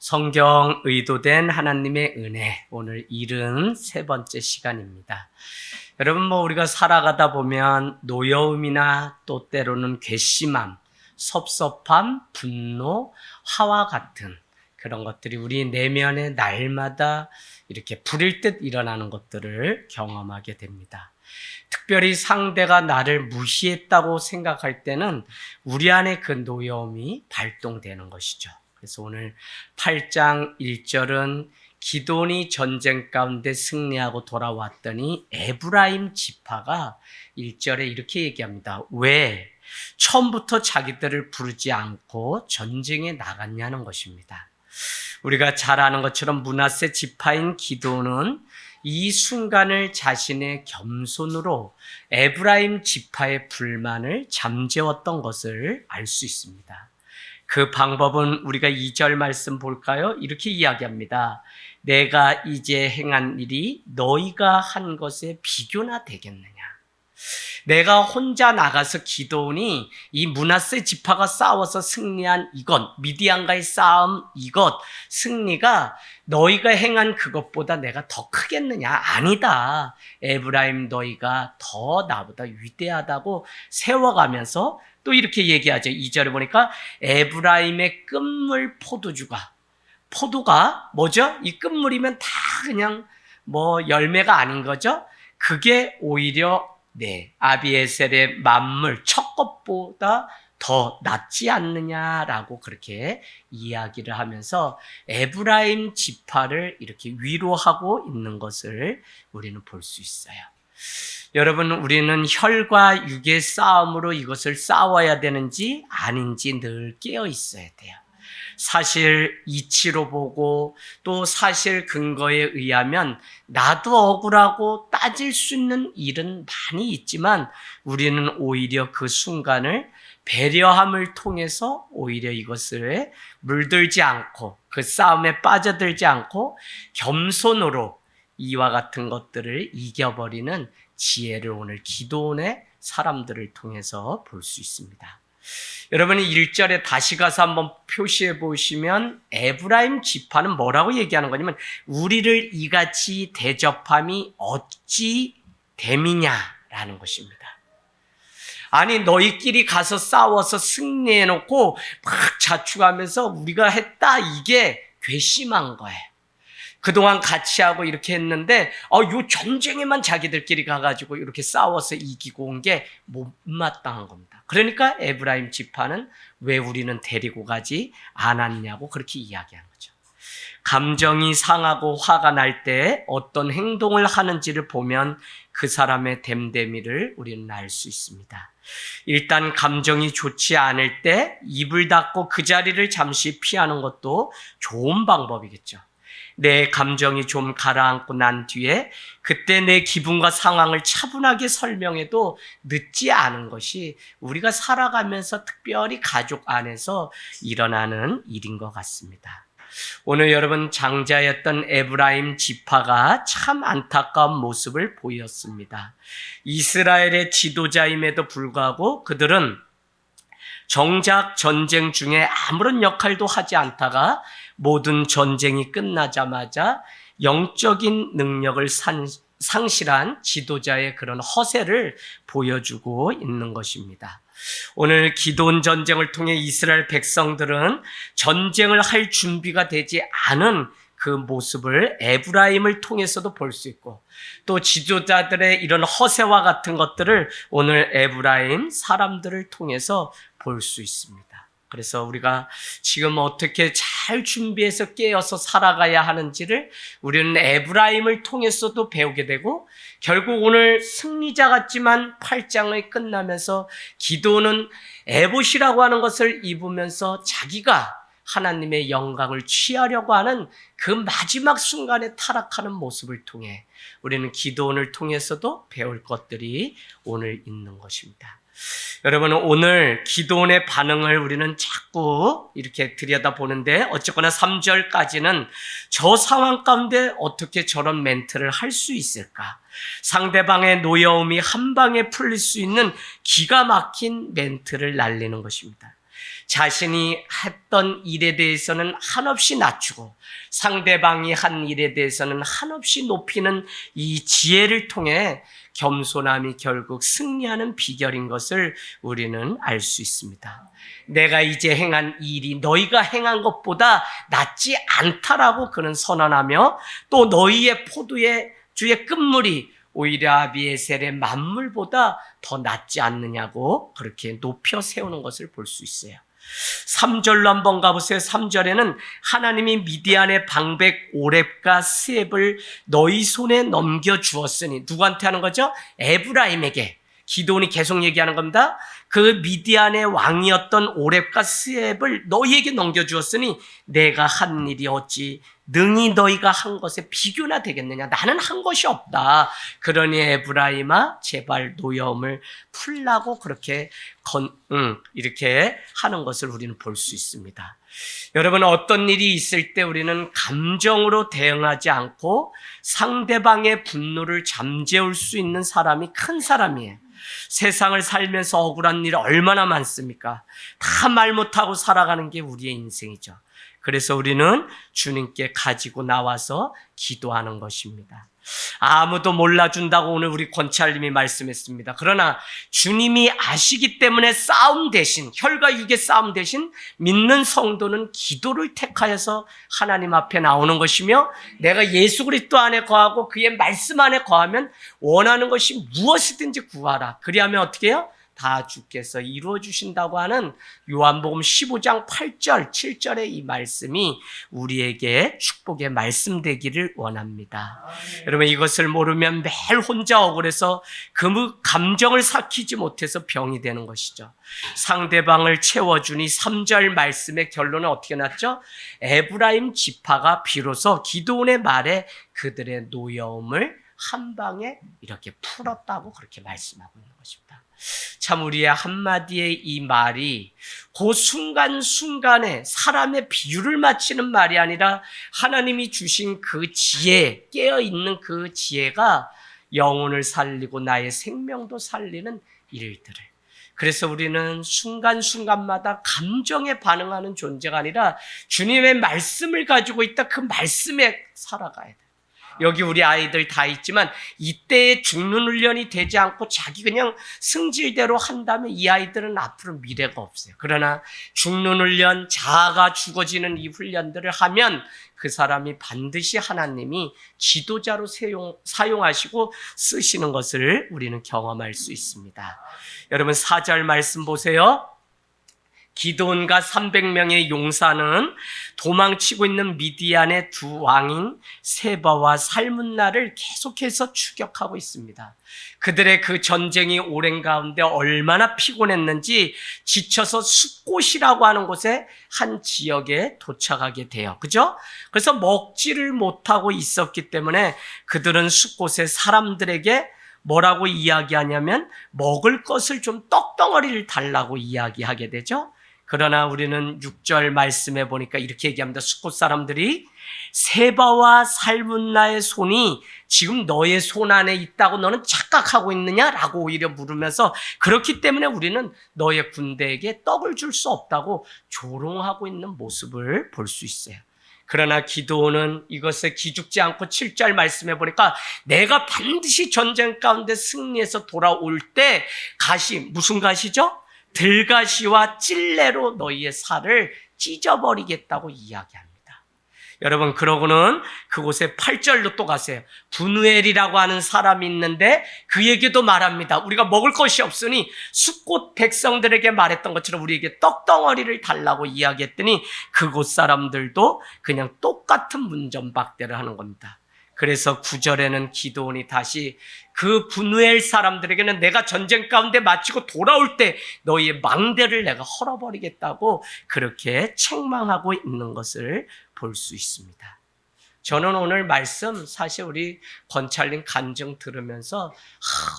성경 의도된 하나님의 은혜, 오늘 73번째 시간입니다. 여러분, 우리가 살아가다 보면 노여움이나 또 때로는 괘씸함, 섭섭함, 분노, 화와 같은 그런 것들이 우리 내면에 날마다 이렇게 불일 듯 일어나는 것들을 경험하게 됩니다. 특별히 상대가 나를 무시했다고 생각할 때는 우리 안에 그 노여움이 발동되는 것이죠. 그래서 오늘 8장 1절은 기돈이 전쟁 가운데 승리하고 돌아왔더니 에브라임 지파가 1절에 이렇게 얘기합니다. 왜 처음부터 자기들을 부르지 않고 전쟁에 나갔냐는 것입니다. 우리가 잘 아는 것처럼 므낫세 지파인 기돈은 이 순간을 자신의 겸손으로 에브라임 지파의 불만을 잠재웠던 것을 알 수 있습니다. 그 방법은 우리가 2절 말씀 볼까요? 이렇게 이야기합니다. 내가 이제 행한 일이 너희가 한 것에 비교나 되겠느냐. 내가 혼자 나가서 기도하니 이 므낫세 지파가 싸워서 승리한 이것, 미디안과의 싸움 이것, 승리가 너희가 행한 그것보다 내가 더 크겠느냐? 아니다. 에브라임 너희가 더 나보다 위대하다고 세워가면서 또 이렇게 얘기하죠. 2절에 보니까 에브라임의 끝물 포도가 뭐죠? 이 끝물이면 다 그냥 열매가 아닌 거죠? 그게 오히려 아비에셀의 만물 첫 것보다 더 낫지 않느냐라고 그렇게 이야기를 하면서 에브라임 지파를 이렇게 위로하고 있는 것을 우리는 볼 수 있어요. 여러분, 우리는 혈과 육의 싸움으로 이것을 싸워야 되는지 아닌지 늘 깨어 있어야 돼요. 사실 이치로 보고 또 사실 근거에 의하면 나도 억울하고 따질 수 있는 일은 많이 있지만 우리는 오히려 그 순간을 배려함을 통해서 오히려 이것을 물들지 않고 그 싸움에 빠져들지 않고 겸손으로 이와 같은 것들을 이겨버리는 지혜를 오늘 기도원의 사람들을 통해서 볼 수 있습니다. 여러분이 1절에 다시 가서 한번 표시해 보시면 에브라임 지파는 뭐라고 얘기하는 거냐면 우리를 이같이 대접함이 어찌 됨이냐라는 것입니다. 아니 너희끼리 가서 싸워서 승리해놓고 막 자축하면서 우리가 했다 이게 괘씸한 거예요. 그동안 같이 하고 이렇게 했는데 요 전쟁에만 자기들끼리 가가지고 이렇게 싸워서 이기고 온 게 못마땅한 겁니다. 그러니까 에브라임 지파는 왜 우리는 데리고 가지 않았냐고 그렇게 이야기하는 거죠. 감정이 상하고 화가 날 때 어떤 행동을 하는지를 보면 그 사람의 됨됨이를 우리는 알 수 있습니다. 일단 감정이 좋지 않을 때 입을 닫고 그 자리를 잠시 피하는 것도 좋은 방법이겠죠. 내 감정이 좀 가라앉고 난 뒤에 그때 내 기분과 상황을 차분하게 설명해도 늦지 않은 것이 우리가 살아가면서 특별히 가족 안에서 일어나는 일인 것 같습니다. 오늘 여러분 장자였던 에브라임 지파가 참 안타까운 모습을 보였습니다. 이스라엘의 지도자임에도 불구하고 그들은 정작 전쟁 중에 아무런 역할도 하지 않다가 모든 전쟁이 끝나자마자 영적인 능력을 상실한 지도자의 그런 허세를 보여주고 있는 것입니다. 오늘 기돈 전쟁을 통해 이스라엘 백성들은 전쟁을 할 준비가 되지 않은 그 모습을 에브라임을 통해서도 볼 수 있고 또 지도자들의 이런 허세와 같은 것들을 오늘 에브라임 사람들을 통해서 볼 수 있습니다. 그래서 우리가 지금 어떻게 잘 준비해서 깨어서 살아가야 하는지를 우리는 에브라임을 통해서도 배우게 되고 결국 오늘 승리자 같지만 8장이 끝나면서 기도는 에봇이라고 하는 것을 입으면서 자기가 하나님의 영광을 취하려고 하는 그 마지막 순간에 타락하는 모습을 통해 우리는 기도원을 통해서도 배울 것들이 오늘 있는 것입니다. 여러분, 오늘 기도원의 반응을 우리는 자꾸 이렇게 들여다보는데 어쨌거나 3절까지는 저 상황 가운데 어떻게 저런 멘트를 할 수 있을까? 상대방의 노여움이 한 방에 풀릴 수 있는 기가 막힌 멘트를 날리는 것입니다. 자신이 했던 일에 대해서는 한없이 낮추고 상대방이 한 일에 대해서는 한없이 높이는 이 지혜를 통해 겸손함이 결국 승리하는 비결인 것을 우리는 알 수 있습니다. 내가 이제 행한 일이 너희가 행한 것보다 낫지 않다라고 그는 선언하며 또 너희의 포도의 주의 끝물이 오히려 아비에셀의 만물보다 더 낫지 않느냐고 그렇게 높여 세우는 것을 볼 수 있어요. 3절로 한번 가보세요. 3절에는 하나님이 미디안의 방백 오렙과 스앱을 너희 손에 넘겨주었으니, 누구한테 하는 거죠? 에브라임에게. 기드온이 계속 얘기하는 겁니다. 그 미디안의 왕이었던 오렙과 스앱을 너희에게 넘겨주었으니 내가 한 일이 어찌 능히 너희가 한 것에 비교나 되겠느냐. 나는 한 것이 없다. 그러니 에브라임아 제발 노여움을 풀라고 그렇게 이렇게 하는 것을 우리는 볼 수 있습니다. 여러분, 어떤 일이 있을 때 우리는 감정으로 대응하지 않고 상대방의 분노를 잠재울 수 있는 사람이 큰 사람이에요. 세상을 살면서 억울한 일 얼마나 많습니까? 다 말 못하고 살아가는 게 우리의 인생이죠. 그래서 우리는 주님께 가지고 나와서 기도하는 것입니다. 아무도 몰라준다고 오늘 우리 권찰님이 말씀했습니다. 그러나 주님이 아시기 때문에 싸움 대신, 혈과 육의 싸움 대신 믿는 성도는 기도를 택하여서 하나님 앞에 나오는 것이며, 내가 예수 그리스도 안에 거하고 그의 말씀 안에 거하면 원하는 것이 무엇이든지 구하라. 그리하면 어떻게 해요? 다 주께서 이루어 주신다고 하는 요한복음 15장 8절, 7절의 이 말씀이 우리에게 축복의 말씀 되기를 원합니다. 여러분, 이것을 모르면 매일 혼자 억울해서 그 감정을 삭히지 못해서 병이 되는 것이죠. 상대방을 채워주니 3절 말씀의 결론은 어떻게 났죠? 에브라임 지파가 비로소 기드온의 말에 그들의 노여움을 한 방에 이렇게 풀었다고 그렇게 말씀하고 있는 것입니다. 참 우리의 한마디의 이 말이 그 순간순간에 사람의 비유를 맞추는 말이 아니라 하나님이 주신 그 지혜, 깨어있는 그 지혜가 영혼을 살리고 나의 생명도 살리는 일들을. 그래서 우리는 순간순간마다 감정에 반응하는 존재가 아니라 주님의 말씀을 가지고 있다, 그 말씀에 살아가야 돼. 여기 우리 아이들 다 있지만 이때의 죽는 훈련이 되지 않고 자기 그냥 승질대로 한다면 이 아이들은 앞으로 미래가 없어요. 그러나 죽는 훈련, 자아가 죽어지는 이 훈련들을 하면 그 사람이 반드시 하나님이 지도자로 사용하시고 쓰시는 것을 우리는 경험할 수 있습니다. 여러분, 4절 말씀 보세요. 기드온과 300명의 용사는 도망치고 있는 미디안의 두 왕인 세바와 살문나를 계속해서 추격하고 있습니다. 그들의 그 전쟁이 오랜 가운데 얼마나 피곤했는지 지쳐서 숲곳이라고 하는 곳에 한 지역에 도착하게 돼요. 그죠? 그래서 먹지를 못하고 있었기 때문에 그들은 숲곳의 사람들에게 뭐라고 이야기하냐면 먹을 것을 좀 떡덩어리를 달라고 이야기하게 되죠. 그러나 우리는 6절 말씀에 보니까 이렇게 얘기합니다. 숫곳 사람들이 세바와 살문나의 손이 지금 너의 손 안에 있다고 너는 착각하고 있느냐라고 오히려 물으면서, 그렇기 때문에 우리는 너의 군대에게 떡을 줄 수 없다고 조롱하고 있는 모습을 볼 수 있어요. 그러나 기드온은 이것에 기죽지 않고 7절 말씀해 보니까 내가 반드시 전쟁 가운데 승리해서 돌아올 때 무슨 가시죠? 들가시와 찔레로 너희의 살을 찢어버리겠다고 이야기합니다. 여러분, 그러고는 그곳에 8절로 또 가세요. 분우엘이라고 하는 사람이 있는데 그에게도 말합니다. 우리가 먹을 것이 없으니 숲곳 백성들에게 말했던 것처럼 우리에게 떡덩어리를 달라고 이야기했더니 그곳 사람들도 그냥 똑같은 문전박대를 하는 겁니다. 그래서 9절에는 기드온이 다시 그 분우엘 사람들에게는 내가 전쟁 가운데 마치고 돌아올 때 너희의 망대를 내가 헐어버리겠다고 그렇게 책망하고 있는 것을 볼 수 있습니다. 저는 오늘 말씀 사실 우리 권찰님 간증 들으면서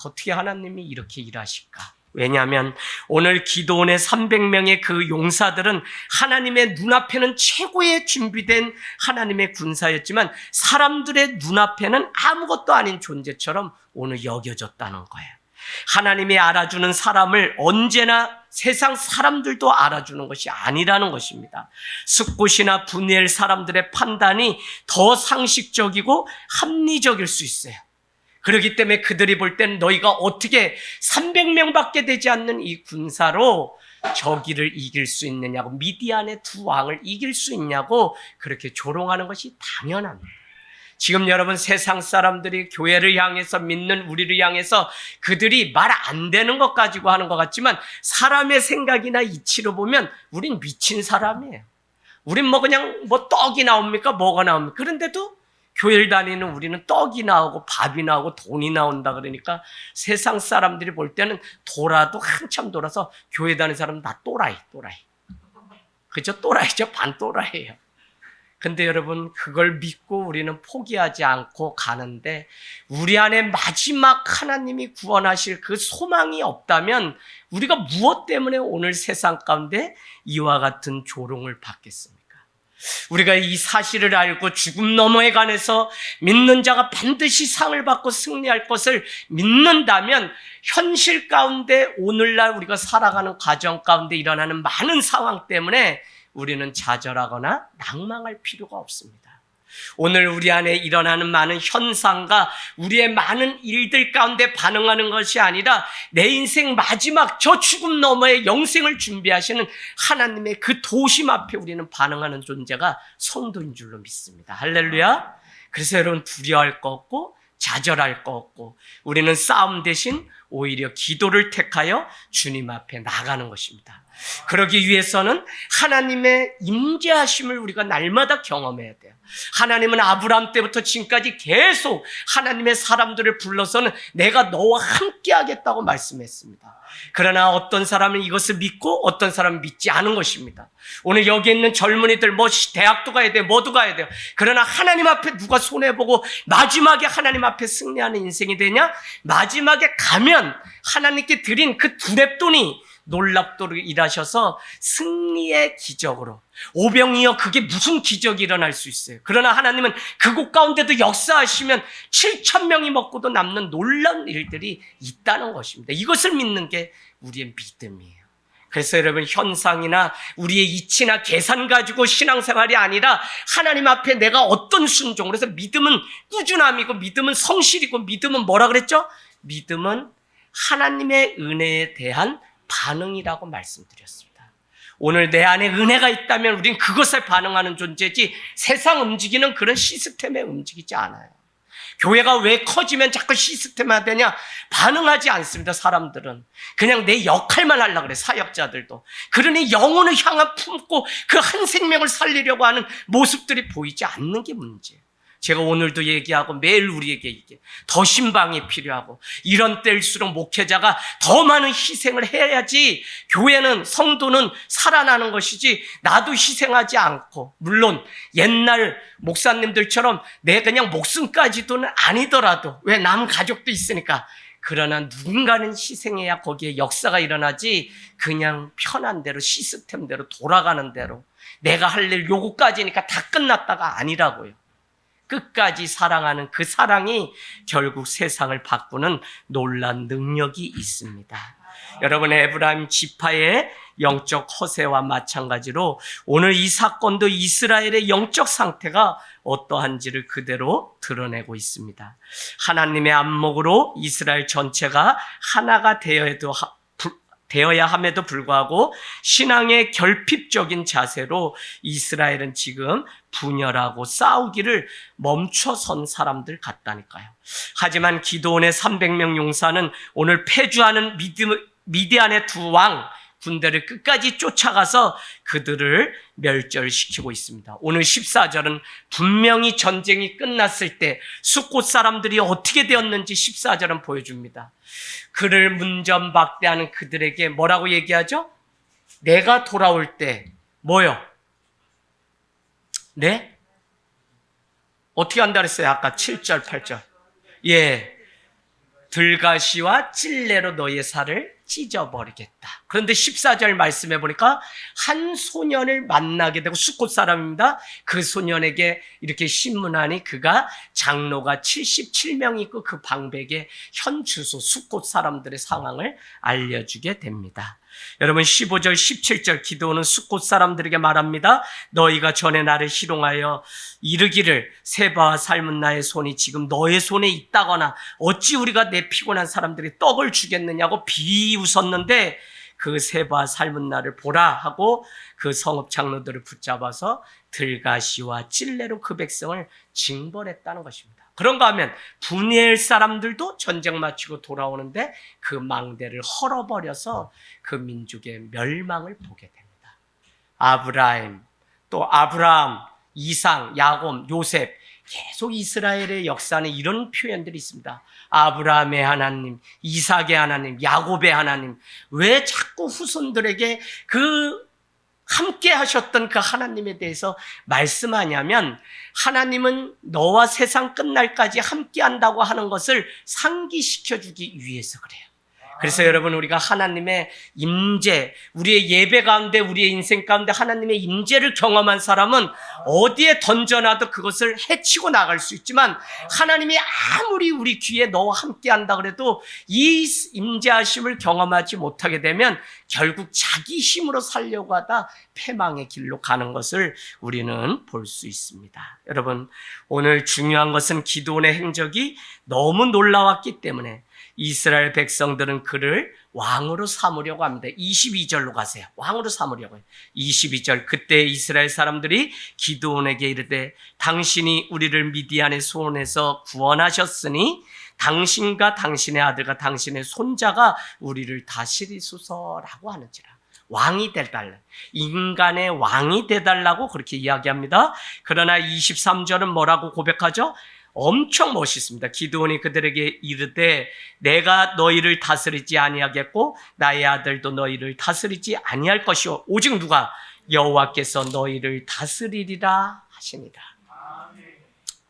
어떻게 하나님이 이렇게 일하실까? 왜냐하면 오늘 기드온의 300명의 그 용사들은 하나님의 눈앞에는 최고의 준비된 하나님의 군사였지만 사람들의 눈앞에는 아무것도 아닌 존재처럼 오늘 여겨졌다는 거예요. 하나님이 알아주는 사람을 언제나 세상 사람들도 알아주는 것이 아니라는 것입니다. 숫곳이나 분이엘 사람들의 판단이 더 상식적이고 합리적일 수 있어요. 그렇기 때문에 그들이 볼 때는 너희가 어떻게 300명밖에 되지 않는 이 군사로 저기를 이길 수 있느냐고, 미디안의 두 왕을 이길 수 있냐고 그렇게 조롱하는 것이 당연합니다. 지금 여러분, 세상 사람들이 교회를 향해서, 믿는 우리를 향해서 그들이 말 안 되는 것 가지고 하는 것 같지만, 사람의 생각이나 이치로 보면 우린 미친 사람이에요. 우린 그냥 떡이 나옵니까? 뭐가 나옵니까? 그런데도 교회를 다니는 우리는 떡이 나오고 밥이 나오고 돈이 나온다 그러니까 세상 사람들이 볼 때는 돌아도 한참 돌아서 교회 다니는 사람은 다 또라이. 그죠? 또라이죠. 반 또라이예요. 근데 여러분, 그걸 믿고 우리는 포기하지 않고 가는데, 우리 안에 마지막 하나님이 구원하실 그 소망이 없다면 우리가 무엇 때문에 오늘 세상 가운데 이와 같은 조롱을 받겠습니까? 우리가 이 사실을 알고 죽음 너머에 관해서 믿는 자가 반드시 상을 받고 승리할 것을 믿는다면, 현실 가운데 오늘날 우리가 살아가는 과정 가운데 일어나는 많은 상황 때문에 우리는 좌절하거나 낭망할 필요가 없습니다. 오늘 우리 안에 일어나는 많은 현상과 우리의 많은 일들 가운데 반응하는 것이 아니라 내 인생 마지막 저 죽음 너머의 영생을 준비하시는 하나님의 그 도심 앞에 우리는 반응하는 존재가 성도인 줄로 믿습니다. 할렐루야. 그래서 여러분, 두려워할 거 없고 좌절할 거 없고 우리는 싸움 대신 오히려 기도를 택하여 주님 앞에 나가는 것입니다. 그러기 위해서는 하나님의 임재하심을 우리가 날마다 경험해야 돼요. 하나님은 아브라함 때부터 지금까지 계속 하나님의 사람들을 불러서는 내가 너와 함께 하겠다고 말씀했습니다. 그러나 어떤 사람은 이것을 믿고 어떤 사람은 믿지 않은 것입니다. 오늘 여기 있는 젊은이들 대학도 가야 돼요. 뭐도 가야 돼요. 그러나 하나님 앞에 누가 손해보고 마지막에 하나님 앞에 승리하는 인생이 되냐? 마지막에 가면 하나님께 드린 그 두 랩돈이 놀랍도록 일하셔서 승리의 기적으로, 오병이어 그게 무슨 기적이 일어날 수 있어요. 그러나 하나님은 그곳 가운데도 역사하시면 7,000명이 먹고도 남는 놀라운 일들이 있다는 것입니다. 이것을 믿는 게 우리의 믿음이에요. 그래서 여러분, 현상이나 우리의 이치나 계산 가지고 신앙생활이 아니라 하나님 앞에 내가 어떤 순종으로, 그래서 믿음은 꾸준함이고 믿음은 성실이고 믿음은 뭐라 그랬죠? 믿음은 하나님의 은혜에 대한 반응이라고 말씀드렸습니다. 오늘 내 안에 은혜가 있다면 우린 그것에 반응하는 존재지 세상 움직이는 그런 시스템에 움직이지 않아요. 교회가 왜 커지면 자꾸 시스템화 되냐? 반응하지 않습니다. 사람들은 그냥 내 역할만 하려고 그래. 사역자들도. 그러니 영혼을 향한 품고 그 한 생명을 살리려고 하는 모습들이 보이지 않는 게 문제예요. 제가 오늘도 얘기하고 매일 우리에게 이게 더 신방이 필요하고, 이런 때일수록 목회자가 더 많은 희생을 해야지 교회는, 성도는 살아나는 것이지, 나도 희생하지 않고, 물론 옛날 목사님들처럼 내 그냥 목숨까지도는 아니더라도, 왜 남 가족도 있으니까, 그러나 누군가는 희생해야 거기에 역사가 일어나지, 그냥 편한 대로 시스템대로 돌아가는 대로 내가 할 일 요거까지니까 다 끝났다가 아니라고요. 끝까지 사랑하는 그 사랑이 결국 세상을 바꾸는 놀라운 능력이 있습니다. 여러분의 에브라임 지파의 영적 허세와 마찬가지로 오늘 이 사건도 이스라엘의 영적 상태가 어떠한지를 그대로 드러내고 있습니다. 하나님의 안목으로 이스라엘 전체가 하나가 되어야 함에도 불구하고 신앙의 결핍적인 자세로 이스라엘은 지금 분열하고 싸우기를 멈춰선 사람들 같다니까요. 하지만 기드온의 300명 용사는 오늘 패주하는 미디안의 두 왕 군대를 끝까지 쫓아가서 그들을 멸절시키고 있습니다. 오늘 14절은 분명히 전쟁이 끝났을 때 숫곳 사람들이 어떻게 되었는지 14절은 보여줍니다. 그를 문전박대하는 그들에게 뭐라고 얘기하죠? 내가 돌아올 때 뭐요? 네? 어떻게 한다 그랬어요? 아까 7절, 8절. 예. 들가시와 찔레로 너희의 살을 찢어버리겠다. 그런데 14절 말씀해 보니까 한 소년을 만나게 되고, 숫곳 사람입니다. 그 소년에게 이렇게 신문하니 그가 장로가 77명 있고 그 방백의 현 주소, 숫곳 사람들의 상황을 알려주게 됩니다. 여러분, 15절 17절 기도는 숫곳 사람들에게 말합니다. 너희가 전에 나를 희롱하여 이르기를 세바와 살문나의 손이 지금 너의 손에 있다거나 어찌 우리가 내 피곤한 사람들이 떡을 주겠느냐고 비웃었는데 그 세바와 살문나를 보라 하고 그 성읍 장로들을 붙잡아서 들가시와 찔레로 그 백성을 징벌했다는 것입니다. 그런가 하면 분이엘 사람들도 전쟁 마치고 돌아오는데 그 망대를 헐어버려서 그 민족의 멸망을 보게 됩니다. 또 아브라함, 이상, 야곱, 요셉, 계속 이스라엘의 역사는 이런 표현들이 있습니다. 아브라함의 하나님, 이삭의 하나님, 야곱의 하나님. 왜 자꾸 후손들에게 그 함께 하셨던 그 하나님에 대해서 말씀하냐면, 하나님은 너와 세상 끝날까지 함께 한다고 하는 것을 상기시켜주기 위해서 그래요. 그래서 여러분, 우리가 하나님의 임재, 우리의 예배 가운데, 우리의 인생 가운데 하나님의 임재를 경험한 사람은 어디에 던져놔도 그것을 해치고 나갈 수 있지만, 하나님이 아무리 우리 귀에 너와 함께 한다 그래도 이 임재하심을 경험하지 못하게 되면 결국 자기 힘으로 살려고 하다 패망의 길로 가는 것을 우리는 볼 수 있습니다. 여러분, 오늘 중요한 것은 기드온의 행적이 너무 놀라웠기 때문에 이스라엘 백성들은 그를 왕으로 삼으려고 합니다. 22절로 가세요. 왕으로 삼으려고 해요. 22절, 그때 이스라엘 사람들이 기드온에게 이르되 당신이 우리를 미디안의 손에서 구원하셨으니 당신과 당신의 아들과 당신의 손자가 우리를 다스리소서라고 하는지라. 왕이 되달라. 인간의 왕이 되달라고 그렇게 이야기합니다. 그러나 23절은 뭐라고 고백하죠? 엄청 멋있습니다. 기드온이 그들에게 이르되 내가 너희를 다스리지 아니하겠고 나의 아들도 너희를 다스리지 아니할 것이요 오직 누가? 여호와께서 너희를 다스리리라 하십니다.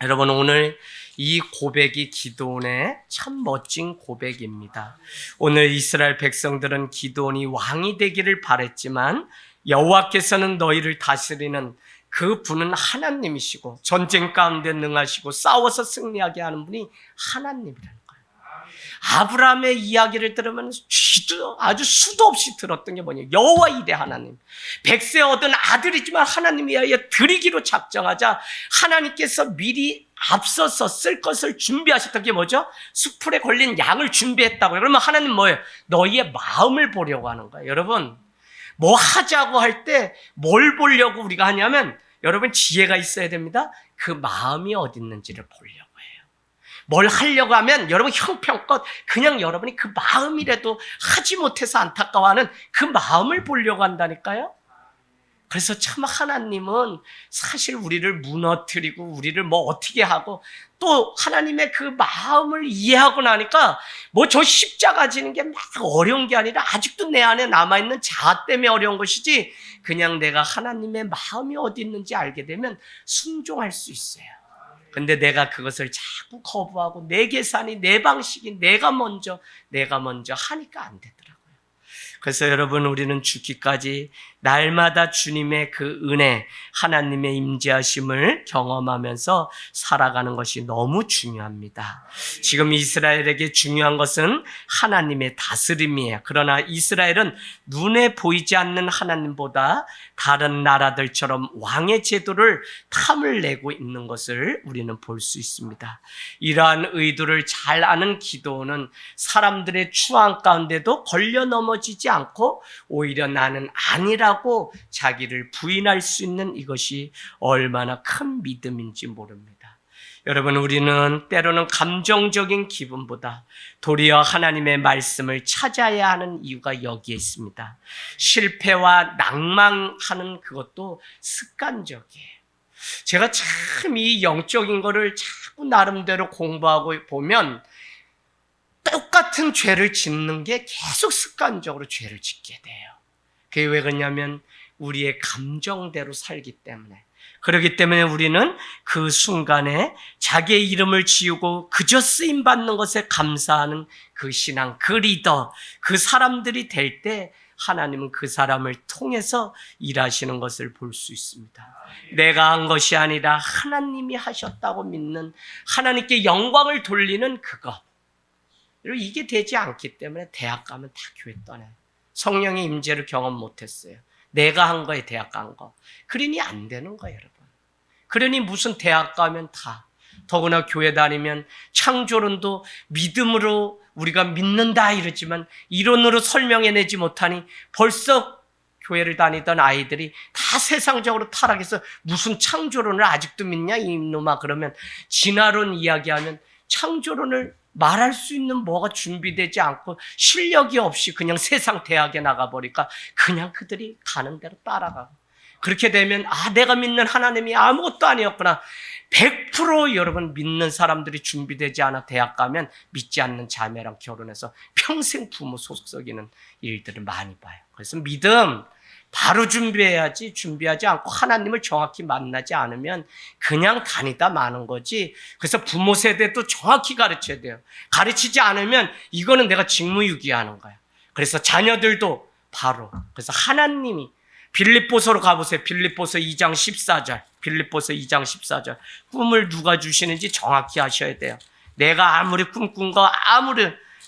여러분, 오늘 이 고백이 기드온의 참 멋진 고백입니다. 오늘 이스라엘 백성들은 기드온이 왕이 되기를 바랬지만 여호와께서는 너희를 다스리는 그 분은 하나님이시고 전쟁 가운데 능하시고 싸워서 승리하게 하는 분이 하나님이라는 거예요. 아브라함의 이야기를 들으면 쥐도 아주 수도 없이 들었던 게 뭐냐, 여호와 이레 하나님. 100세 얻은 아들이지만 하나님이 위하여 드리기로 작정하자 하나님께서 미리 앞서서 쓸 것을 준비하셨던 게 뭐죠? 수풀에 걸린 양을 준비했다고요. 그러면 하나님 뭐예요? 너희의 마음을 보려고 하는 거예요. 여러분, 뭐 하자고 할 때 뭘 보려고 우리가 하냐면, 여러분 지혜가 있어야 됩니다. 그 마음이 어디 있는지를 보려고 해요. 뭘 하려고 하면 여러분 형편껏 그냥 여러분이 그 마음이라도 하지 못해서 안타까워하는 그 마음을 보려고 한다니까요. 그래서 참 하나님은 사실 우리를 무너뜨리고 우리를 뭐 어떻게 하고 또 하나님의 그 마음을 이해하고 나니까 뭐 저 십자가 지는 게 막 어려운 게 아니라 아직도 내 안에 남아있는 자아 때문에 어려운 것이지, 그냥 내가 하나님의 마음이 어디 있는지 알게 되면 순종할 수 있어요. 근데 내가 그것을 자꾸 거부하고 내 계산이, 내 방식이, 내가 먼저 하니까 안 되더라고요. 그래서 여러분, 우리는 죽기까지 날마다 주님의 그 은혜, 하나님의 임재하심을 경험하면서 살아가는 것이 너무 중요합니다. 지금 이스라엘에게 중요한 것은 하나님의 다스림이에요. 그러나 이스라엘은 눈에 보이지 않는 하나님보다 다른 나라들처럼 왕의 제도를 탐을 내고 있는 것을 우리는 볼 수 있습니다. 이러한 의도를 잘 아는 기드온은 사람들의 추앙 가운데도 걸려 넘어지지 않고 오히려 나는 아니라고 자기를 부인할 수 있는 이것이 얼마나 큰 믿음인지 모릅니다. 여러분, 우리는 때로는 감정적인 기분보다 도리어 하나님의 말씀을 찾아야 하는 이유가 여기에 있습니다. 실패와 낭망하는 그것도 습관적이에요. 제가 참 이 영적인 거를 자꾸 나름대로 공부하고 보면 똑같은 죄를 짓는 게 계속 습관적으로 죄를 짓게 돼요. 그게 왜 그러냐면 우리의 감정대로 살기 때문에, 그렇기 때문에 우리는 그 순간에 자기의 이름을 지우고 그저 쓰임받는 것에 감사하는 그 신앙, 그 리더, 그 사람들이 될 때 하나님은 그 사람을 통해서 일하시는 것을 볼 수 있습니다. 내가 한 것이 아니라 하나님이 하셨다고 믿는, 하나님께 영광을 돌리는 그것. 그리고 이게 되지 않기 때문에 대학 가면 다 교회 떠나요. 성령의 임재를 경험 못했어요. 내가 한 거에 대학 간 거. 그러니 안 되는 거예요, 여러분. 그러니 무슨 대학 가면 다, 더구나 교회 다니면 창조론도 믿음으로 우리가 믿는다 이러지만 이론으로 설명해내지 못하니 벌써 교회를 다니던 아이들이 다 세상적으로 타락해서 무슨 창조론을 아직도 믿냐 이놈아. 그러면 진화론 이야기하면 창조론을 말할 수 있는 뭐가 준비되지 않고 실력이 없이 그냥 세상 대학에 나가버리니까 그냥 그들이 가는 대로 따라가고, 그렇게 되면 내가 믿는 하나님이 아무것도 아니었구나. 100% 여러분 믿는 사람들이 준비되지 않아 대학 가면 믿지 않는 자매랑 결혼해서 평생 부모 속 썩이는 일들을 많이 봐요. 그래서 믿음 바로 준비해야지, 준비하지 않고 하나님을 정확히 만나지 않으면 그냥 다니다 마는 거지. 그래서 부모 세대도 정확히 가르쳐야 돼요. 가르치지 않으면 이거는 내가 직무유기하는 거야. 그래서 자녀들도 바로, 그래서 하나님이 빌립보서로 가보세요. 빌립보서 2장 14절. 빌립보서 2장 14절. 꿈을 누가 주시는지 정확히 아셔야 돼요. 내가 아무리 꿈꾼 거,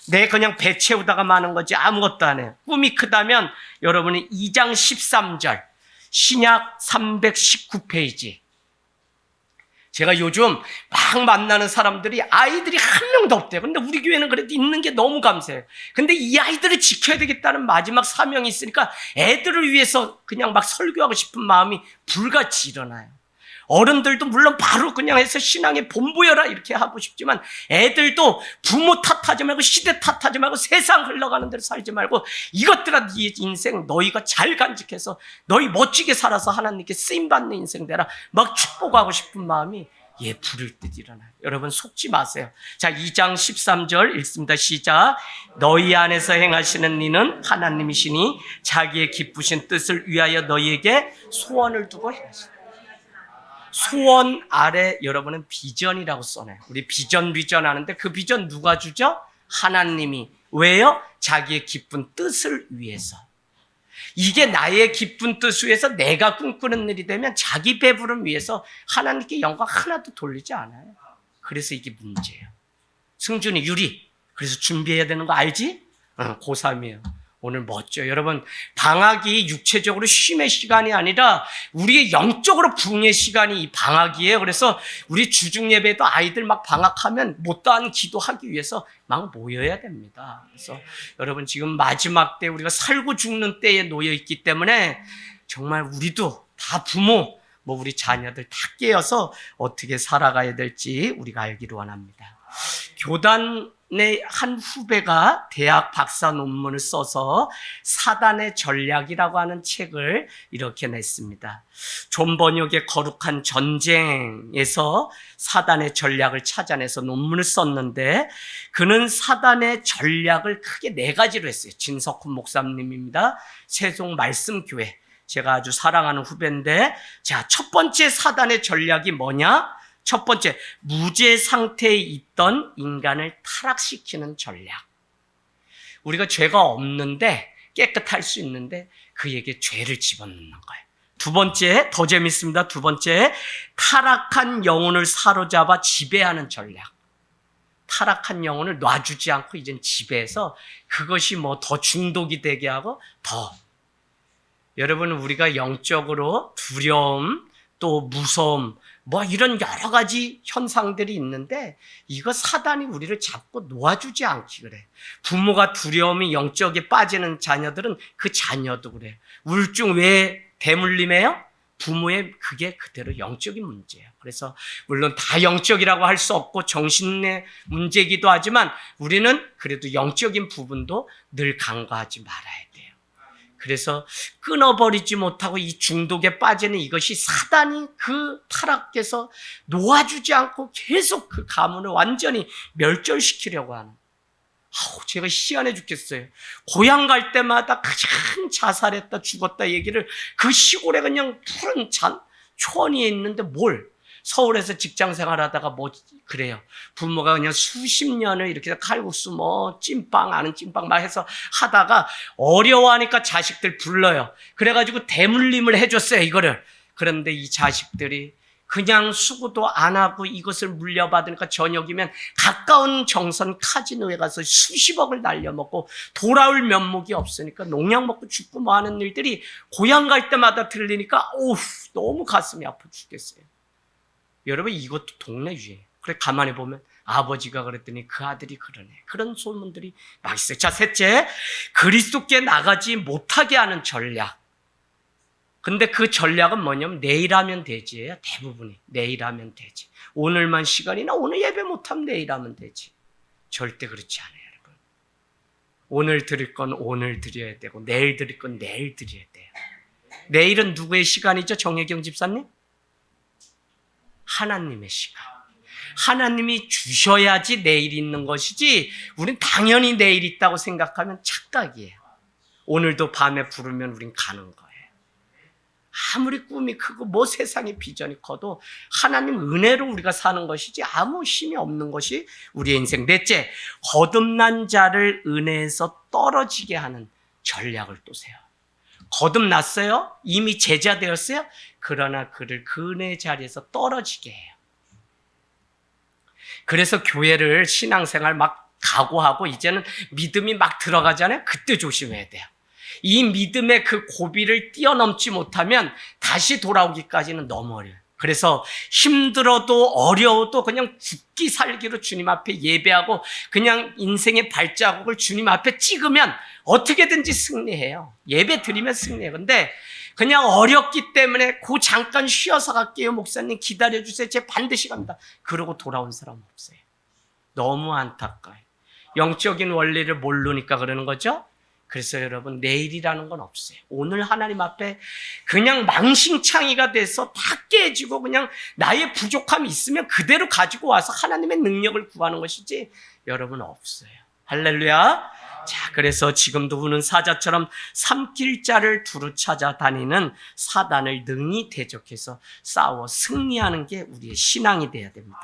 내 그냥 배 채우다가 마는 거지 아무것도 안 해요. 꿈이 크다면 여러분이 2장 13절. 신약 319페이지. 제가 요즘 막 만나는 사람들이 아이들이 한 명도 없대요. 근데 우리 교회는 그래도 있는 게 너무 감사해요. 근데 이 아이들을 지켜야 되겠다는 마지막 사명이 있으니까 애들을 위해서 그냥 막 설교하고 싶은 마음이 불같이 일어나요. 어른들도 물론 바로 그냥 해서 신앙의 본보여라 이렇게 하고 싶지만 애들도 부모 탓하지 말고 시대 탓하지 말고 세상 흘러가는 대로 살지 말고 이것들아 네 인생 너희가 잘 간직해서 너희 멋지게 살아서 하나님께 쓰임받는 인생 되라 막 축복하고 싶은 마음이 부를 듯 일어나요. 여러분 속지 마세요. 자, 2장 13절 읽습니다. 시작. 너희 안에서 행하시는 이는 하나님이시니 자기의 기쁘신 뜻을 위하여 너희에게 소원을 두고 행하시다. 소원 아래 여러분은 비전이라고 써놔요. 우리 비전 하는데 그 비전 누가 주죠? 하나님이. 왜요? 자기의 기쁜 뜻을 위해서. 이게 나의 기쁜 뜻을 위해서 내가 꿈꾸는 일이 되면 자기 배부름 위해서 하나님께 영광 하나도 돌리지 않아요. 그래서 이게 문제예요. 승준이, 유리. 그래서 준비해야 되는 거 알지? 고3이에요. 오늘 멋져요. 여러분, 방학이 육체적으로 쉼의 시간이 아니라 우리의 영적으로 부흥의 시간이 이 방학이에요. 그래서 우리 주중 예배도 아이들 막 방학하면 못다한 기도하기 위해서 막 모여야 됩니다. 그래서 여러분 지금 마지막 때 우리가 살고 죽는 때에 놓여 있기 때문에 정말 우리도 다 부모, 우리 자녀들 다 깨어서 어떻게 살아가야 될지 우리가 알기를 원합니다. 교단의 한 후배가 대학 박사 논문을 써서 사단의 전략이라고 하는 책을 이렇게 냈습니다. 존 번역의 거룩한 전쟁에서 사단의 전략을 찾아내서 논문을 썼는데 그는 사단의 전략을 크게 4가지로 했어요. 진석훈 목사님입니다. 세종 말씀교회. 제가 아주 사랑하는 후배인데, 자, 첫 번째 사단의 전략이 뭐냐? 첫 번째, 무죄 상태에 있던 인간을 타락시키는 전략. 우리가 죄가 없는데 깨끗할 수 있는데 그에게 죄를 집어넣는 거예요. 두 번째, 더 재밌습니다. 두 번째, 타락한 영혼을 사로잡아 지배하는 전략. 타락한 영혼을 놔주지 않고 이젠 지배해서 그것이 더 중독이 되게 하고 여러분, 우리가 영적으로 두려움, 또 무서움, 이런 여러 가지 현상들이 있는데 이거 사단이 우리를 잡고 놓아주지 않기 그래. 부모가 두려움이 영적에 빠지는 자녀들은 그 자녀도 그래. 우울증 왜 대물림해요? 부모의 그게 그대로 영적인 문제예요. 그래서 물론 다 영적이라고 할 수 없고 정신의 문제이기도 하지만 우리는 그래도 영적인 부분도 늘 간과하지 말아야 돼요. 그래서 끊어버리지 못하고 이 중독에 빠지는 이것이 사단이 그 타락에서 놓아주지 않고 계속 그 가문을 완전히 멸절시키려고 하는. 제가 희한해 죽겠어요. 고향 갈 때마다 가장 자살했다 죽었다 얘기를 그 시골에 그냥 푸른 초원위에 있는데 뭘 서울에서 직장 생활하다가 뭐 그래요. 부모가 그냥 수십 년을 이렇게 칼국수 뭐 찐빵 아는 찐빵 막 해서 하다가 어려워하니까 자식들 불러요. 그래가지고 대물림을 해줬어요, 이거를. 그런데 이 자식들이 그냥 수고도 안 하고 이것을 물려받으니까 저녁이면 가까운 정선 카지노에 가서 수십억을 날려먹고 돌아올 면목이 없으니까 농약 먹고 죽고 뭐 하는 일들이 고향 갈 때마다 들리니까 오우 너무 가슴이 아파 죽겠어요. 여러분 이것도 동네 유행. 그래 가만히 보면 아버지가 그랬더니 그 아들이 그러네. 그런 소문들이 막 있어요. 자, 셋째, 그리스도께 나가지 못하게 하는 전략. 근데 그 전략은 뭐냐면 내일 하면 되지예요. 대부분이 내일 하면 되지. 오늘만 시간이나 오늘 예배 못하면 내일 하면 되지. 절대 그렇지 않아요, 여러분. 오늘 드릴 건 오늘 드려야 되고 내일 드릴 건 내일 드려야 돼요. 내일은 누구의 시간이죠, 정혜경 집사님? 하나님의 시간. 하나님이 주셔야지 내일 있는 것이지 우린 당연히 내일 있다고 생각하면 착각이에요. 오늘도 밤에 부르면 우린 가는 거예요. 아무리 꿈이 크고 뭐 세상의 비전이 커도 하나님 은혜로 우리가 사는 것이지 아무 힘이 없는 것이 우리의 인생. 넷째, 거듭난 자를 은혜에서 떨어지게 하는 전략을 또 세요. 거듭났어요? 이미 제자 되었어요? 그러나 그를 그 은혜 자리에서 떨어지게 해요. 그래서 교회를 신앙생활 막 각오하고 이제는 믿음이 막 들어가잖아요. 그때 조심해야 돼요. 이 믿음의 그 고비를 뛰어넘지 못하면 다시 돌아오기까지는 너무 어려워요. 그래서 힘들어도 어려워도 그냥 죽기 살기로 주님 앞에 예배하고 그냥 인생의 발자국을 주님 앞에 찍으면 어떻게든지 승리해요. 예배 드리면 승리해요. 근데 그냥 어렵기 때문에 그 잠깐 쉬어서 갈게요. 목사님 기다려주세요. 제가 반드시 갑니다. 그러고 돌아온 사람 없어요. 너무 안타까워요. 영적인 원리를 모르니까 그러는 거죠. 그래서 여러분 내일이라는 건 없어요. 오늘 하나님 앞에 그냥 망신창이가 돼서 다 깨지고 그냥 나의 부족함이 있으면 그대로 가지고 와서 하나님의 능력을 구하는 것이지 여러분 없어요. 할렐루야. 자, 그래서 지금도 우는 사자처럼 삼킬 자를 두루 찾아다니는 사단을 능히 대적해서 싸워 승리하는 게 우리의 신앙이 돼야 됩니다.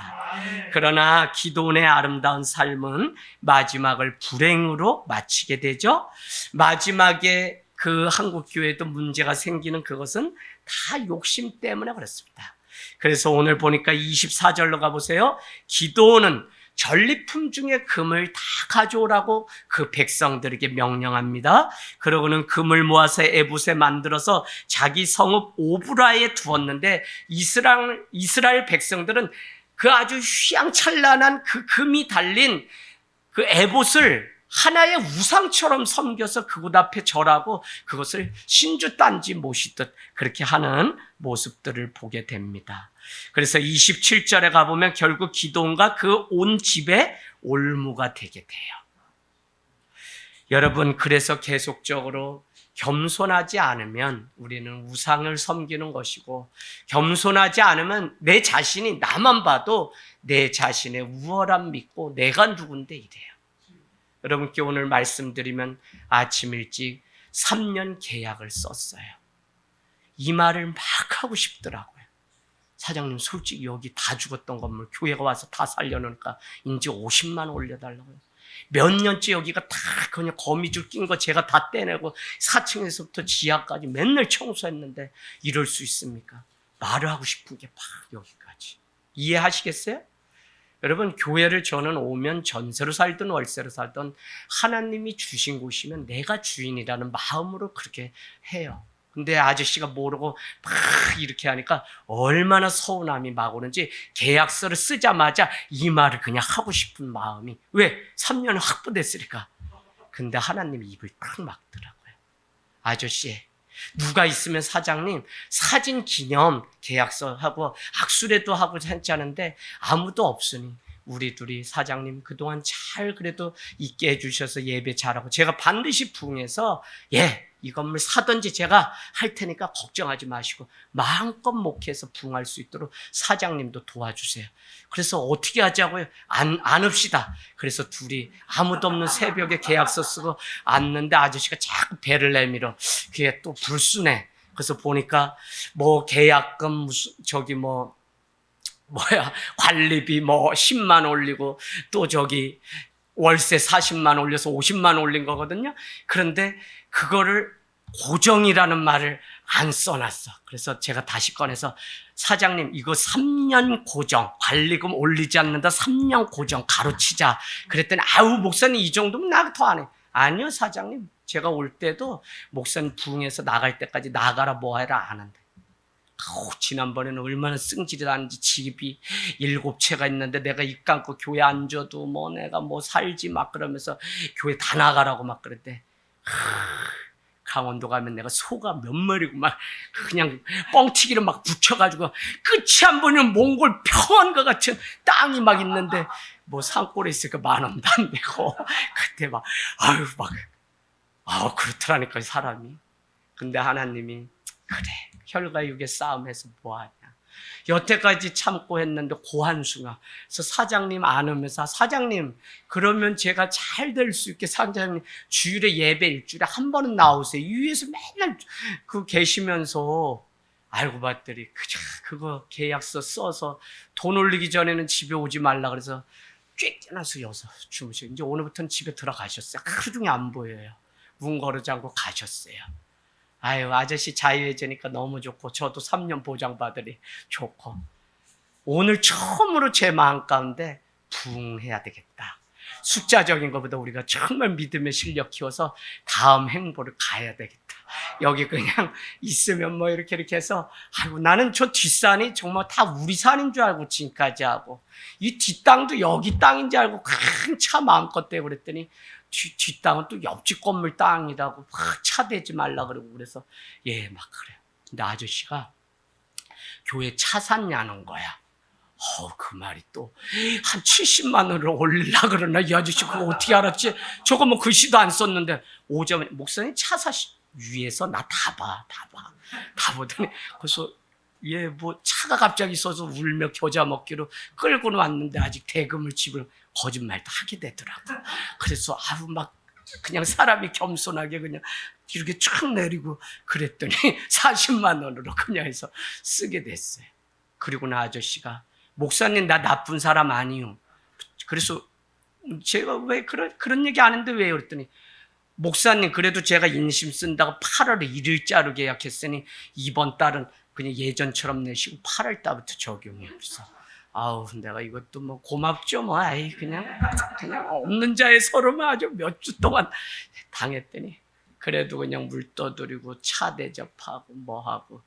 그러나 기도원의 아름다운 삶은 마지막을 불행으로 마치게 되죠. 마지막에 그 한국교회도 문제가 생기는 그것은 다 욕심 때문에 그렇습니다. 그래서 오늘 보니까 24절로 가보세요. 기도원은 전리품 중에 금을 다 가져오라고 그 백성들에게 명령합니다. 그러고는 금을 모아서 에봇에 만들어서 자기 성읍 오브라에 두었는데 이스라엘 백성들은 그 아주 휘황찬란한 그 금이 달린 그 에봇을 하나의 우상처럼 섬겨서 그곳 앞에 절하고 그것을 신주 딴지 모시듯 그렇게 하는 모습들을 보게 됩니다. 그래서 27절에 가보면 결국 기드온과 그 온 집에 올무가 되게 돼요. 여러분, 그래서 계속적으로 겸손하지 않으면 우리는 우상을 섬기는 것이고, 겸손하지 않으면 내 자신이 나만 봐도 내 자신의 우월함 믿고 내가 누군데 이래요. 여러분께 오늘 말씀드리면 아침 일찍 3년 계약을 썼어요. 이 말을 막 하고 싶더라고요. 사장님, 솔직히 여기 다 죽었던 건물 교회가 와서 다 살려놓으니까 이제 50만 원 올려달라고요. 몇 년째 여기가 다 그냥 거미줄 낀 거 제가 다 떼내고 4층에서부터 지하까지 맨날 청소했는데 이럴 수 있습니까? 말을 하고 싶은 게 막 여기까지. 이해하시겠어요? 여러분, 교회를 저는 오면 전세로 살든 월세로 살든 하나님이 주신 곳이면 내가 주인이라는 마음으로 그렇게 해요. 근데 아저씨가 모르고 막 이렇게 하니까 얼마나 서운함이 막 오는지 계약서를 쓰자마자 이 말을 그냥 하고 싶은 마음이, 왜? 3년을 확보됐으니까. 근데 하나님이 입을 딱 막더라고요. 아저씨, 누가 있으면 사장님 사진 기념 계약서 하고 악수례도 하고 했자는데 아무도 없으니 우리 둘이 사장님 그동안 잘 그래도 있게 해주셔서 예배 잘하고 제가 반드시 부응해서 이 건물 사든지 제가 할 테니까 걱정하지 마시고 마음껏 목회해서 부응할 수 있도록 사장님도 도와주세요. 그래서 어떻게 하자고요? 안 합시다. 그래서 둘이 아무도 없는 새벽에 계약서 쓰고 앉는데 아저씨가 자꾸 배를 내밀어. 그게 또 불순해. 그래서 보니까 뭐 계약금 무슨 저기 관리비 10만 올리고 또 저기 월세 40만 올려서 50만 올린 거거든요. 그런데 그거를 고정이라는 말을 안 써놨어. 그래서 제가 다시 꺼내서 사장님 이거 3년 고정, 관리금 올리지 않는다 3년 고정 가로치자. 그랬더니 아우 목사님 이 정도면 나 더 안 해. 아니요 사장님, 제가 올 때도 목사님 부흥해서 나갈 때까지 나가라 뭐해라 안 한다. 지난번에는 얼마나 승질이 나는지, 집이 7채가 있는데 내가 입 감고 교회 안 줘도 내가 살지 막 그러면서 교회 다 나가라고 막 그랬대. 강원도 가면 내가 소가 몇 마리고 막 그냥 뻥튀기를 막 붙여가지고 끝이 안 보이는 몽골 평원과 같은 땅이 막 있는데 산골에 있으니까 10,000원도 안 되고 그때 그렇더라니까 사람이. 근데 하나님이 그래 혈과 육의 싸움에서 뭐하냐, 여태까지 참고 했는데 고한숭아. 그래서 사장님 안으면서 사장님 그러면 제가 잘 될 수 있게 사장님 주일에 예배 일주일에 한 번은 나오세요. 이 위에서 맨날 계시면서 알고 봤더니 그거 계약서 써서 돈 올리기 전에는 집에 오지 말라 그래서 쬐껴나서 여서 주무셔. 이제 오늘부터는 집에 들어가셨어요. 하루 종일 안 보여요. 문 걸어 잠고 가셨어요. 아유 아저씨 자유해지니까 너무 좋고 저도 3년 보장받으니 좋고 오늘 처음으로 제 마음 가운데 부흥해야 되겠다. 숫자적인 것보다 우리가 정말 믿음의 실력 키워서 다음 행보를 가야 되겠다. 여기 그냥 있으면 이렇게 해서 아이고 나는 저 뒷산이 정말 다 우리 산인 줄 알고 지금까지 하고 이 뒷땅도 여기 땅인 줄 알고 큰 차 마음껏 대고 그랬더니 뒷땅은 또 옆집 건물 땅이라고 막 차대지 말라 그러고 그래서 막 그래요. 근데 아저씨가 교회 차 샀냐는 거야. 그 말이 또 한 70만 원을 올리려고 그러나 이 아저씨 그거 어떻게 알았지? 저거 글씨도 안 썼는데 오자마자 목사님 차 사시 위에서 나 다 보더니 그래서 차가 갑자기 있어서 울며 겨자 먹기로 끌고는 왔는데 아직 대금을 집을 거짓말도 하게 되더라고. 그래서 그냥 사람이 겸손하게 그냥 이렇게 촥 내리고 그랬더니 40만 원으로 그냥 해서 쓰게 됐어요. 그리고 나 아저씨가 목사님 나 나쁜 사람 아니요. 그래서 제가 왜 그런 얘기 안 했는데 왜요? 그랬더니 목사님 그래도 제가 인심 쓴다고 8월에 1일자로 계약했으니 이번 달은 그냥 예전처럼 내시고 8월 달부터 적용해요. 그래서 내가 이것도 고맙죠 그냥 없는 자의 서름을 아주 몇 주 동안 당했더니 그래도 그냥 물 떠드리고 차 대접하고 하고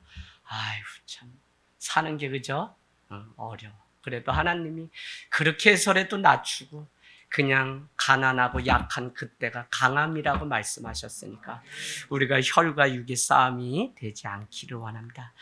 참 사는 게 그죠? 어려워. 그래도 하나님이 그렇게 해서라도 낮추고 그냥 가난하고 약한 그때가 강함이라고 말씀하셨으니까 우리가 혈과 육의 싸움이 되지 않기를 원합니다.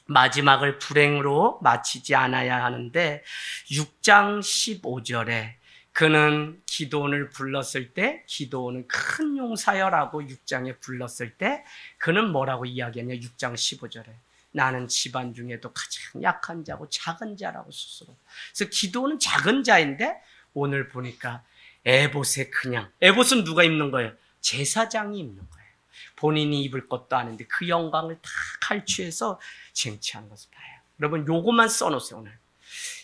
마지막을 불행으로 마치지 않아야 하는데 6장 15절에 그는 기도원을 불렀을 때 기도원은 큰 용사여라고 6장에 불렀을 때 그는 뭐라고 이야기하냐. 6장 15절에 나는 집안 중에도 가장 약한 자고 작은 자라고 스스로. 그래서 기도는 작은 자인데 오늘 보니까 에봇의 그냥, 에봇은 누가 입는 거예요? 제사장이 입는 거예요. 본인이 입을 것도 아닌데 그 영광을 다 갈취해서 쟁취한 것을 봐요. 여러분 요것만 써놓으세요. 오늘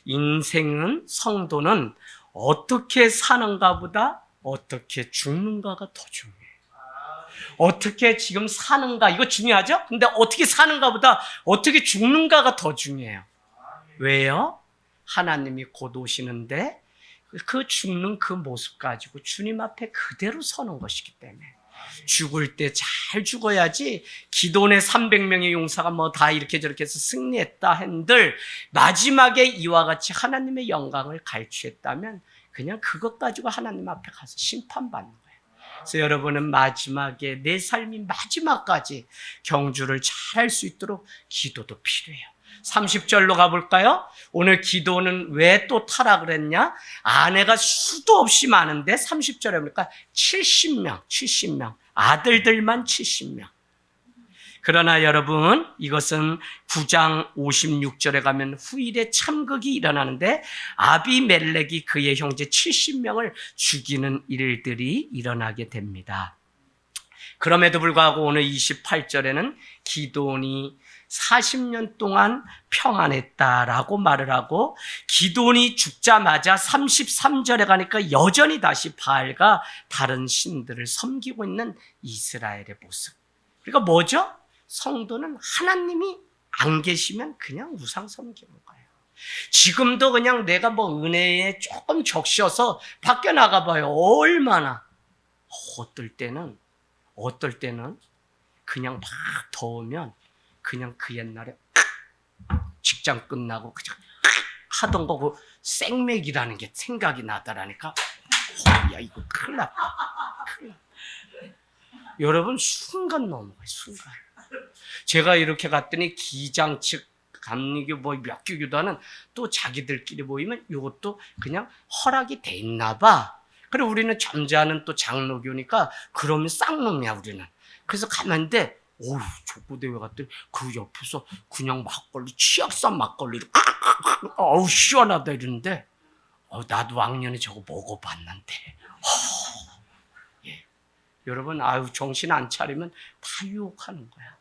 인생은, 성도는 어떻게 사는가 보다 어떻게 죽는가가 더 중요해요. 어떻게 지금 사는가 이거 중요하죠? 근데 어떻게 사는가 보다 어떻게 죽는가가 더 중요해요. 왜요? 하나님이 곧 오시는데 그 죽는 그 모습 가지고 주님 앞에 그대로 서는 것이기 때문에 죽을 때 잘 죽어야지. 기도원의 300명의 용사가 다 이렇게 저렇게 해서 승리했다 한들 마지막에 이와 같이 하나님의 영광을 갈취했다면 그냥 그것 가지고 하나님 앞에 가서 심판받는 거예요. 그래서 여러분은 마지막에 내 삶이 마지막까지 경주를 잘 할 수 있도록 기도도 필요해요. 30절로 가볼까요? 오늘 기도는 왜 또 타락을 했냐? 아내가 수도 없이 많은데 30절에 보니까 70명 아들들만 70명. 그러나 여러분 이것은 9장 56절에 가면 후일에 참극이 일어나는데 아비멜렉이 그의 형제 70명을 죽이는 일들이 일어나게 됩니다. 그럼에도 불구하고 오늘 28절에는 기드온이 40년 동안 평안했다라고 말을 하고, 기드온이 죽자마자 33절에 가니까 여전히 다시 바알과 다른 신들을 섬기고 있는 이스라엘의 모습. 그러니까 뭐죠? 성도는 하나님이 안 계시면 그냥 우상 섬기는 거예요. 지금도 그냥 내가 뭐 은혜에 조금 적셔서 밖에 나가봐요. 얼마나. 어떨 때는 그냥 막 더우면 그냥 그 옛날에 직장 끝나고 그냥 하던 거고 생맥이라는 게 생각이 나더라니까. 야, 이거 큰일 났다. 여러분, 순간 넘어가요, 순간. 제가 이렇게 갔더니 기장 측 감리교 뭐 몇 교교단은 또 자기들끼리 모이면 이것도 그냥 허락이 돼 있나 봐. 그래, 우리는 점잖은 또 장로교니까 그러면 쌍놈이야, 우리는. 그래서 가만데, 어휴, 족보대회 갔더니 그 옆에서 그냥 막걸리, 치약산 막걸리를 어우, 시원하다 이러는데, 나도 왕년에 저거 먹어봤는데. 예. 여러분, 정신 안 차리면 다 유혹하는 거야.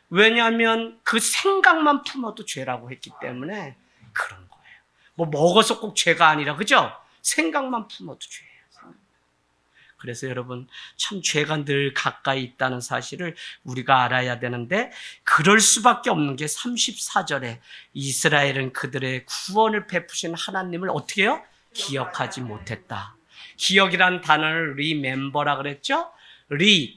왜냐하면 그 생각만 품어도 죄라고 했기 때문에 그런 거예요. 뭐 먹어서 꼭 죄가 아니라, 그죠? 생각만 품어도 죄예요. 그래서 여러분, 참 죄가 늘 가까이 있다는 사실을 우리가 알아야 되는데, 그럴 수밖에 없는 게 34절에 이스라엘은 그들의 구원을 베푸신 하나님을 어떻게 해요? 기억하지 못했다. 기억이란 단어를 리멤버라 그랬죠?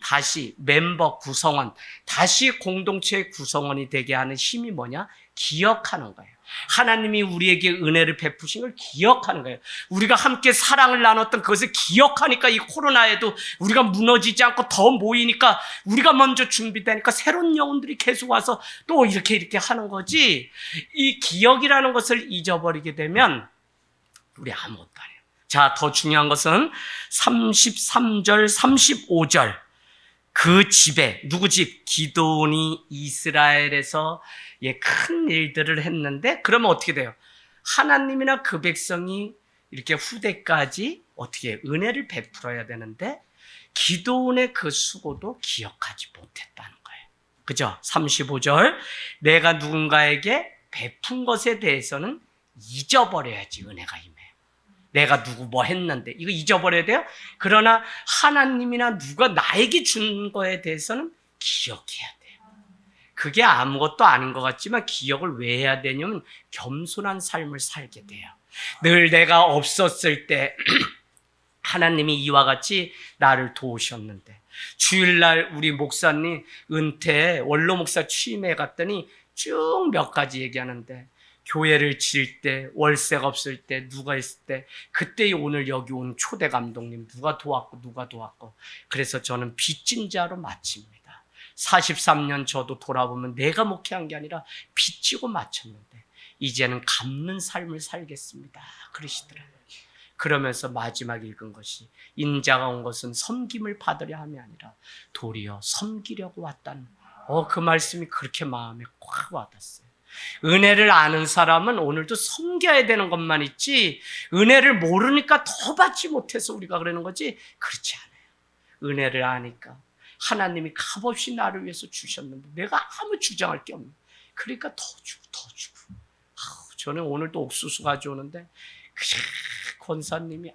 다시 멤버 구성원, 다시 공동체의 구성원이 되게 하는 힘이 뭐냐? 기억하는 거예요. 하나님이 우리에게 은혜를 베푸신 걸 기억하는 거예요. 우리가 함께 사랑을 나눴던 그것을 기억하니까 이 코로나에도 우리가 무너지지 않고 더 모이니까, 우리가 먼저 준비되니까 새로운 영혼들이 계속 와서 또 이렇게 하는 거지. 이 기억이라는 것을 잊어버리게 되면 우리 아무것도 안 해요. 자, 더 중요한 것은 33절, 35절. 그 집에, 누구 집? 기드온이 이스라엘에서 큰 일들을 했는데, 그러면 어떻게 돼요? 하나님이나 그 백성이 이렇게 후대까지 어떻게 은혜를 베풀어야 되는데, 기드온의 그 수고도 기억하지 못했다는 거예요. 그죠? 35절. 내가 누군가에게 베푼 것에 대해서는 잊어버려야지 은혜가 임해요. 내가 누구 뭐 했는데 이거 잊어버려야 돼요? 그러나 하나님이나 누가 나에게 준 거에 대해서는 기억해야 돼요. 그게 아무것도 아닌 것 같지만 기억을 왜 해야 되냐면 겸손한 삶을 살게 돼요. 늘 내가 없었을 때 하나님이 이와 같이 나를 도우셨는데, 주일날 우리 목사님 은퇴 원로 목사 취임해 갔더니 쭉 몇 가지 얘기하는데, 교회를 지을 때, 월세가 없을 때, 누가 있을 때, 그때 오늘 여기 온 초대 감독님 누가 도왔고. 그래서 저는 빚진 자로 마칩니다. 43년 저도 돌아보면 내가 목회한 게 아니라 빚지고 마쳤는데 이제는 갚는 삶을 살겠습니다, 그러시더라고요. 그러면서 마지막 읽은 것이, 인자가 온 것은 섬김을 받으려 함이 아니라 도리어 섬기려고 왔다는 그 말씀이 그렇게 마음에 꽉 와닿았어요. 은혜를 아는 사람은 오늘도 섬겨야 되는 것만 있지, 은혜를 모르니까 더 받지 못해서 우리가 그러는 거지, 그렇지 않아요. 은혜를 아니까 하나님이 값없이 나를 위해서 주셨는데 내가 아무 주장할 게 없네. 그러니까 더 주고. 저는 오늘도 옥수수 가져오는데 권사님이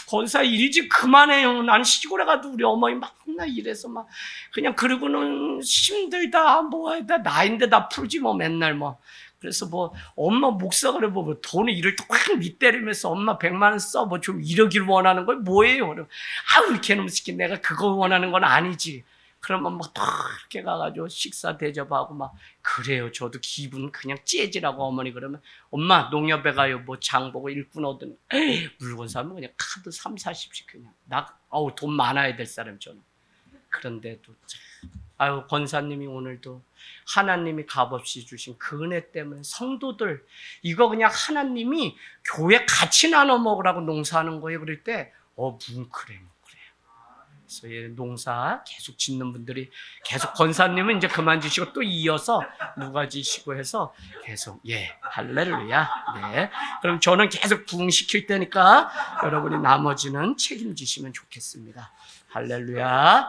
권사 일 좀 그만해요. 난 시골에 가도 우리 어머니 맨날 일해서 막 그냥, 그러고는 힘들다 뭐하다, 나인데 다 풀지 뭐 맨날 뭐. 그래서 뭐 엄마 목사가 그래 뭐 돈을 이럴 때 꽉 밑때리면서 엄마 100만 원 써 뭐 좀 이러길 원하는 걸 뭐예요? 그럼 걔놈 새끼 내가 그거 원하는 건 아니지. 그러면 막 이렇게 가가지고 식사 대접하고 막 그래요. 저도 기분 그냥 째지라고 어머니 그러면, 엄마 농협에 가요. 뭐 장 보고 일꾼 얻은 물건 사면 그냥 카드 3, 40씩 그냥 돈 많아야 될 사람 저는. 그런데도 권사님이 오늘도 하나님이 값없이 주신 그 은혜 때문에 성도들 이거 그냥 하나님이 교회 같이 나눠 먹으라고 농사하는 거예요. 그럴 때 뭉클해요. 그래서 예, 농사 계속 짓는 분들이 계속 권사님은 이제 그만 지시고 또 이어서 누가 지시고 해서 계속 예 할렐루야. 네. 그럼 저는 계속 부흥시킬 테니까 여러분이 나머지는 책임지시면 좋겠습니다. 할렐루야.